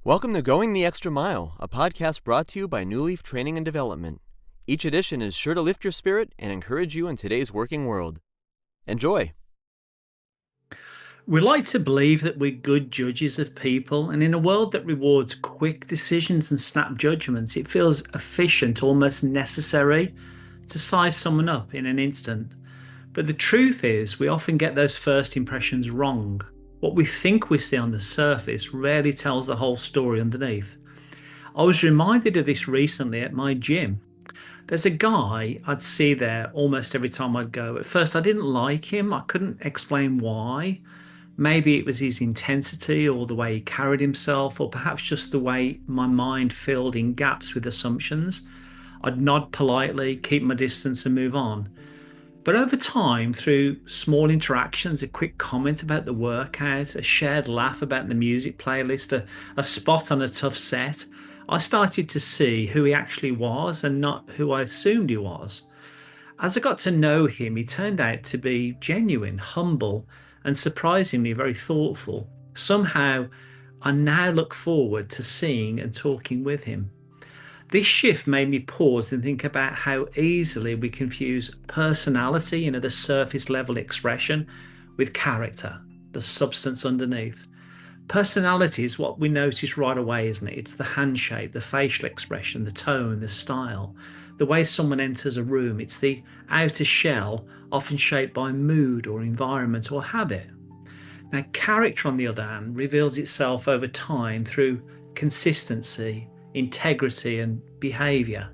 Welcome to Going the Extra Mile, a podcast brought to you by Newleaf Training and Development. Each edition is sure to lift your spirit and encourage you in today's working world. Enjoy! We like to believe that we're good judges of people, and in a world that rewards quick decisions and snap judgments, it feels efficient, almost necessary, to size someone up in an instant. But the truth is, we often get those first impressions wrong. What we think we see on the surface rarely tells the whole story underneath. I was reminded of this recently at my gym. There's a guy I'd see there almost every time I'd go. At first, I didn't like him. I couldn't explain why. Maybe it was his intensity or the way he carried himself, or perhaps just the way my mind filled in gaps with assumptions. I'd nod politely, keep my distance and move on. But over time, through small interactions, a quick comment about the workout, a shared laugh about the music playlist, a spot on a tough set, I started to see who he actually was and not who I assumed he was. As I got to know him, he turned out to be genuine, humble, and surprisingly very thoughtful. Somehow, I now look forward to seeing and talking with him. This shift made me pause and think about how easily we confuse personality, the surface level expression, with character, the substance underneath. Personality is what we notice right away, isn't it? It's the handshake, the facial expression, the tone, the style, the way someone enters a room. It's the outer shell, often shaped by mood or environment or habit. Now, character, on the other hand, reveals itself over time through consistency, integrity, and behavior.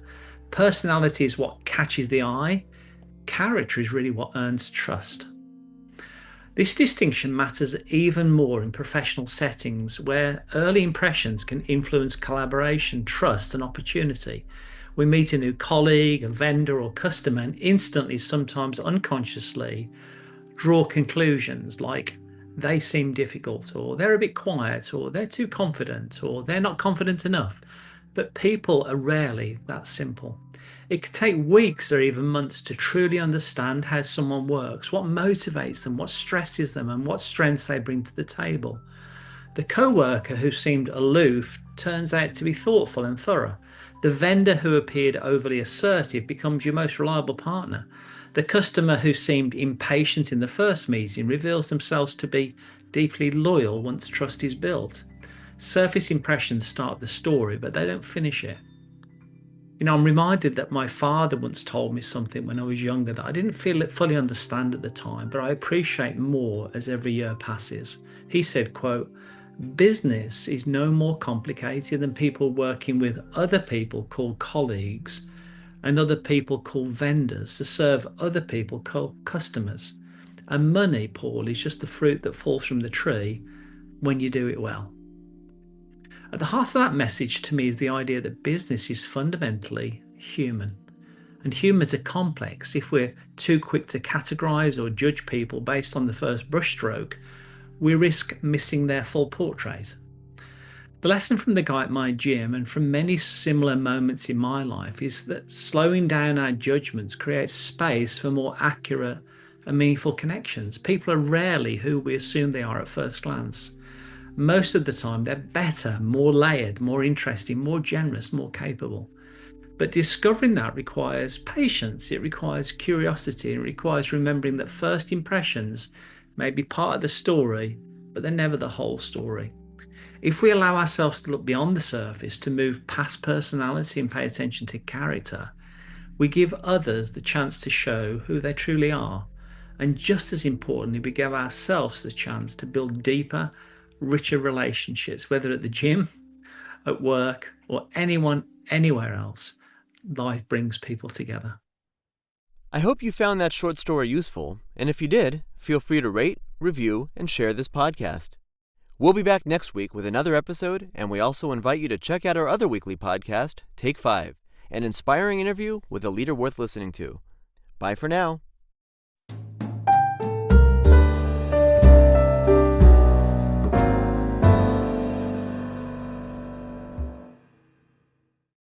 Personality is what catches the eye. Character is really what earns trust. This distinction matters even more in professional settings where early impressions can influence collaboration, trust, and opportunity. We meet a new colleague, a vendor, or customer, and instantly, sometimes unconsciously, draw conclusions like they seem difficult, or they're a bit quiet, or they're too confident, or they're not confident enough. But people are rarely that simple. It could take weeks or even months to truly understand how someone works, what motivates them, what stresses them, and what strengths they bring to the table. The co-worker who seemed aloof turns out to be thoughtful and thorough. The vendor who appeared overly assertive becomes your most reliable partner. The customer who seemed impatient in the first meeting reveals themselves to be deeply loyal once trust is built. Surface impressions start the story, but they don't finish it. I'm reminded that my father once told me something when I was younger that I didn't fully understand at the time, but I appreciate more as every year passes. He said, quote, "Business is no more complicated than people working with other people called colleagues and other people called vendors to serve other people called customers. And money, Paul, is just the fruit that falls from the tree when you do it well." At the heart of that message to me is the idea that business is fundamentally human. And humans are complex. If we're too quick to categorize or judge people based on the first brushstroke, we risk missing their full portrait. The lesson from the guy at my gym and from many similar moments in my life is that slowing down our judgments creates space for more accurate and meaningful connections. People are rarely who we assume they are at first glance. Most of the time, they're better, more layered, more interesting, more generous, more capable. But discovering that requires patience, it requires curiosity, and it requires remembering that first impressions may be part of the story, but they're never the whole story. If we allow ourselves to look beyond the surface, to move past personality and pay attention to character, we give others the chance to show who they truly are. And just as importantly, we give ourselves the chance to build deeper, richer relationships, whether at the gym, at work, or anywhere else. Life brings people together. I hope you found that short story useful, and if you did, feel free to rate, review, and share this podcast. We'll be back next week with another episode, and we also invite you to check out our other weekly podcast, Take 5, an inspiring interview with a leader worth listening to. Bye for now.